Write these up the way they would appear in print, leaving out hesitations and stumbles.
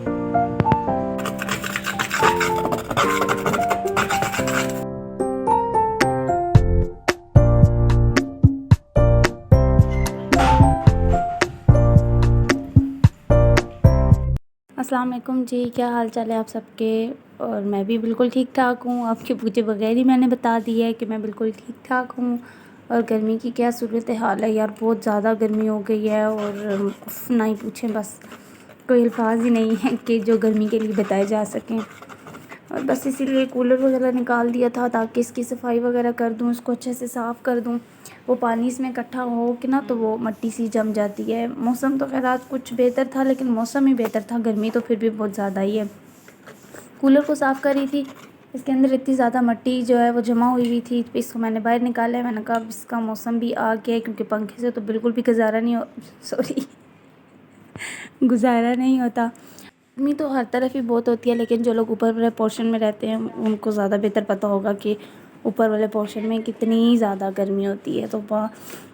अस्सलाम वालेकुम जी, क्या हाल चाल है आप सबके। और मैं भी बिल्कुल ठीक ठाक हूँ। आपके पूछे बगैर ही मैंने बता दिया है कि मैं बिल्कुल ठीक ठाक हूँ। और गर्मी की क्या सूरत हाल है यार, बहुत ज़्यादा गर्मी हो गई है और ना ही पूछें, बस कोई अल्फाज ही नहीं है कि जो गर्मी के लिए बताए जा सकें। और बस इसीलिए कूलर वगैरह निकाल दिया था ताकि इसकी सफाई वगैरह कर दूँ, इसको अच्छे से साफ़ कर दूँ। वो पानी इसमें इकट्ठा हो के ना तो वो मिट्टी सी जम जाती है। मौसम तो खैर आज कुछ बेहतर था, लेकिन मौसम ही बेहतर था, गर्मी तो फिर भी बहुत ज़्यादा ही है। कूलर को साफ़ कर रही थी, इसके अंदर इतनी ज़्यादा मिट्टी जो है वो जमा हुई थी। इसको मैंने बाहर निकाला है। मैंने कहा अब इसका मौसम भी आ गया है, क्योंकि पंखे से तो बिल्कुल भी गुजारा नहीं हो सॉरी गुजारा नहीं होता। गर्मी तो हर तरफ ही बहुत होती है, लेकिन जो लोग ऊपर वाले पोर्शन में रहते हैं उनको ज़्यादा बेहतर पता होगा कि ऊपर वाले पोर्शन में कितनी ज़्यादा गर्मी होती है। तो वहाँ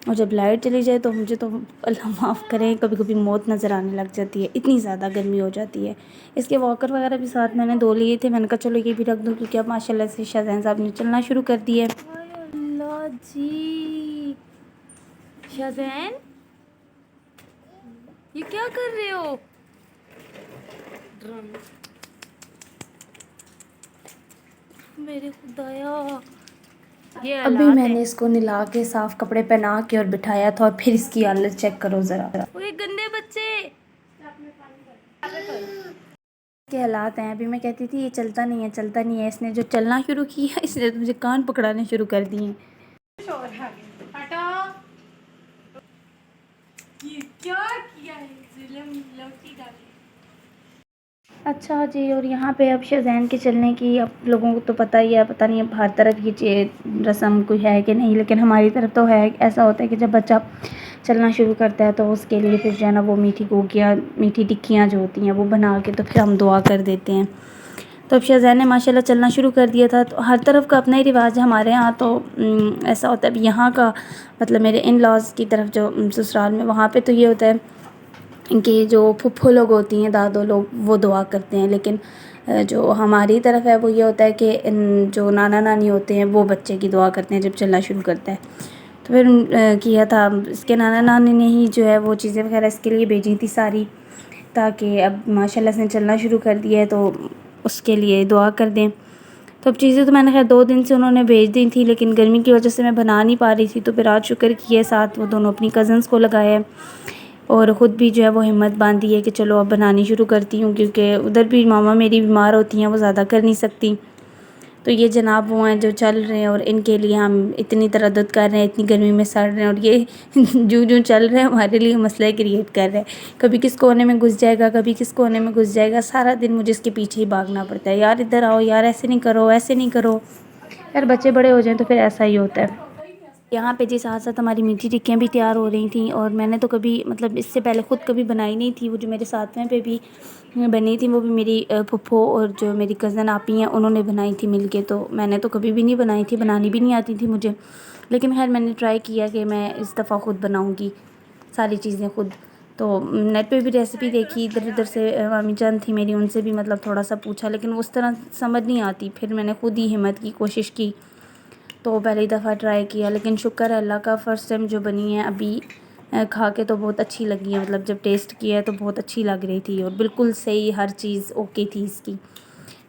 और जब लाइट चली जाए तो मुझे तो अल्लाह माफ़ करें, कभी कभी मौत नज़र आने लग जाती है, इतनी ज़्यादा गर्मी हो जाती है। इसके वॉकर वगैरह भी साथ मैंने धो लिए थे। मैंने कहा चलो ये भी रख दूँ, क्योंकि अब माशाल्लाह से शाहज़ैन साहब ने चलना शुरू कर दिया है। अल्लाह जी, शाहज़ैन ये क्या कर रहे हो? मेरे खुदाया, ये अभी मैंने इसको नहला के साफ कपड़े पहना के और बिठाया था, और फिर इसकी हालत चेक करो ज़रा। ओए गंदे बच्चे के हालात हैं। अभी मैं कहती थी ये चलता नहीं है, चलता नहीं है। इसने जो चलना शुरू किया, इसने तो मुझे कान पकड़ाने शुरू कर दिए। क्या किया है? अच्छा जी, और यहाँ पे अब शाहज़ैन के चलने की आप लोगों को तो पता ही है, पता नहीं अब हर तरफ ये रस्म कोई है कि नहीं, लेकिन हमारी तरफ तो है। ऐसा होता है कि जब बच्चा चलना शुरू करता है तो उसके लिए फिर जो है ना वो मीठी गोगियाँ, मीठी टिक्कियाँ जो होती हैं वो बना के तो फिर हम दुआ कर देते हैं। तो अब शाहज़ैन ने माशाल्लाह चलना शुरू कर दिया था। तो हर तरफ का अपना ही रिवाज है। हमारे यहाँ तो ऐसा होता है। अब यहाँ का मतलब मेरे इन लॉज़ की तरफ जो ससुराल में, वहाँ पे तो ये होता है कि जो फुफ्फो लोग होती हैं, दादो लोग, वो दुआ करते हैं। लेकिन जो हमारी तरफ है वो ये होता है कि जो नाना नानी होते हैं वो बच्चे की दुआ करते हैं जब चलना शुरू करता है। तो फिर किया था, इसके नाना नानी ने ही जो है वो चीज़ें वगैरह इसके लिए भेजी थी सारी, ताकि अब माशाल्लाह से चलना शुरू कर दिया है तो उसके लिए दुआ कर दें। तो अब चीज़ें तो मैंने खैर 2 दिन से उन्होंने भेज दी थी, लेकिन गर्मी की वजह से मैं बना नहीं पा रही थी। तो फिर आज शुक्र किया, साथ वो दोनों अपनी कज़न्स को लगाया है और ख़ुद भी जो है वो हिम्मत बांधी है कि चलो अब बनानी शुरू करती हूँ, क्योंकि उधर भी मामा मेरी बीमार होती हैं, वो ज़्यादा कर नहीं सकती। तो ये जनाब वो हैं जो चल रहे हैं, और इनके लिए हम इतनी तरद्दुद कर रहे हैं, इतनी गर्मी में सड़ रहे हैं, और ये जो चल रहे हैं हमारे लिए मसला क्रिएट कर रहे हैं। कभी किस कोने में घुस जाएगा, कभी किस कोने में घुस जाएगा। सारा दिन मुझे इसके पीछे ही भागना पड़ता है, यार इधर आओ, यार ऐसे नहीं करो, ऐसे नहीं करो। यार बच्चे बड़े हो जाएं तो फिर ऐसा ही होता है। यहाँ पे जी साथ साथ हमारी मीठी टिक्कियाँ भी तैयार हो रही थी, और मैंने तो कभी मतलब इससे पहले ख़ुद कभी बनाई नहीं थी। वो जो मेरे साथ पे भी बनी थी वो भी मेरी फुफ्फो और जो मेरी कज़न आपी हैं उन्होंने बनाई थी मिल के। तो मैंने तो कभी भी नहीं बनाई थी, बनानी भी नहीं आती थी मुझे, लेकिन खैर मैंने ट्राई किया कि मैं इस दफ़ा ख़ुद बनाऊँगी सारी चीज़ें ख़ुद। तो नेट पे भी रेसिपी देखी, इधर उधर से मामी जान थी मेरी, उनसे भी मतलब थोड़ा सा पूछा, लेकिन उस तरह समझ नहीं आती। फिर मैंने ख़ुद ही हिम्मत की, कोशिश की, तो पहली दफ़ा ट्राई किया, लेकिन शुक्र है अल्लाह का, फ़र्स्ट टाइम जो बनी है अभी खा के तो बहुत अच्छी लगी है। मतलब जब टेस्ट किया है तो बहुत अच्छी लग रही थी, और बिल्कुल सही हर चीज़ ओके थी इसकी।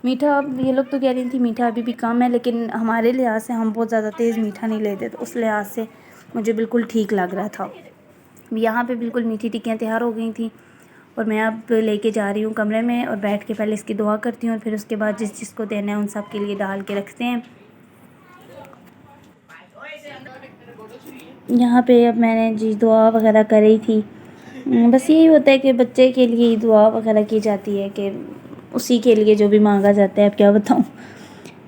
मीठा, ये लोग तो कह रही थी मीठा अभी भी कम है, लेकिन हमारे लिहाज से हम बहुत ज़्यादा तेज़ मीठा नहीं लेते, तो उस लिहाज से मुझे बिल्कुल ठीक लग रहा था। यहाँ पे बिल्कुल मीठी टिक्कियाँ तैयार हो गई थी, और मैं अब लेके जा रही हूँ कमरे में, और बैठ के पहले इसकी दुआ करती हूँ, और फिर उसके बाद जिस जिसको देना है उन सब के लिए डाल के रखते हैं। यहाँ पे अब मैंने जी दुआ वगैरह करी थी। बस यही होता है कि बच्चे के लिए ही दुआ वगैरह की जाती है, कि उसी के लिए जो भी मांगा जाता है, अब क्या बताऊँ।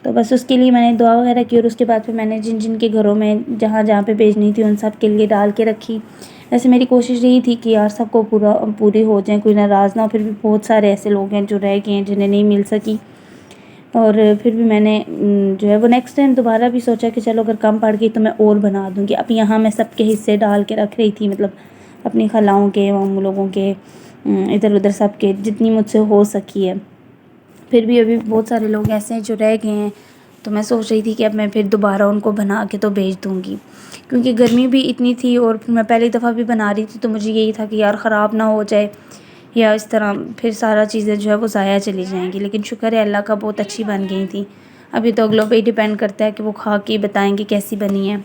तो बस उसके लिए मैंने दुआ वगैरह की, और उसके बाद फिर मैंने जिन जिन के घरों में जहाँ जहाँ पे भेजनी थी उन सब के लिए डाल के रखी। वैसे मेरी कोशिश यही थी कि यार सबको पूरी हो जाए, कोई नाराज़ ना हो। फिर भी बहुत सारे ऐसे लोग हैं जो रह गए हैं जिन्हें नहीं मिल सकी, और फिर भी मैंने जो है वो नेक्स्ट टाइम दोबारा भी सोचा कि चलो अगर कम पड़ गई तो मैं और बना दूँगी। अब यहाँ मैं सबके हिस्से डाल के रख रही थी, मतलब अपनी खलाओं के, मामू लोगों के, इधर उधर सब के जितनी मुझसे हो सकी है। फिर भी अभी बहुत सारे लोग ऐसे हैं जो रह गए हैं, तो मैं सोच रही थी कि अब मैं फिर दोबारा उनको बना के तो भेज दूँगी, क्योंकि गर्मी भी इतनी थी और फिर मैं पहली दफ़ा भी बना रही थी, तो मुझे यही था कि यार ख़राब ना हो जाए या इस तरह फिर सारा चीज़ें जो है वो ज़ाया चली जाएंगी। लेकिन शुक्र है अल्लाह का, बहुत अच्छी बन गई थी। अभी तो अगलों पे ही डिपेंड करता है कि वो खा के बताएंगे कैसी बनी है।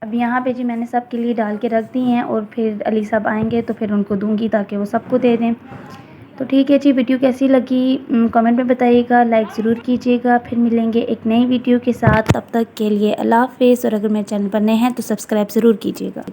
अब यहाँ पे जी मैंने सबके लिए डाल के रख दी हैं और फिर अली साहब आएंगे तो फिर उनको दूंगी ताकि वो सबको दे दें। तो ठीक है जी, वीडियो कैसी लगी कमेंट में बताइएगा, लाइक ज़रूर कीजिएगा। फिर मिलेंगे एक नई वीडियो के साथ, तब तक के लिए अल्लाह हाफ़िज़। और अगर मेरे चैनल पर नए हैं तो सब्सक्राइब ज़रूर कीजिएगा।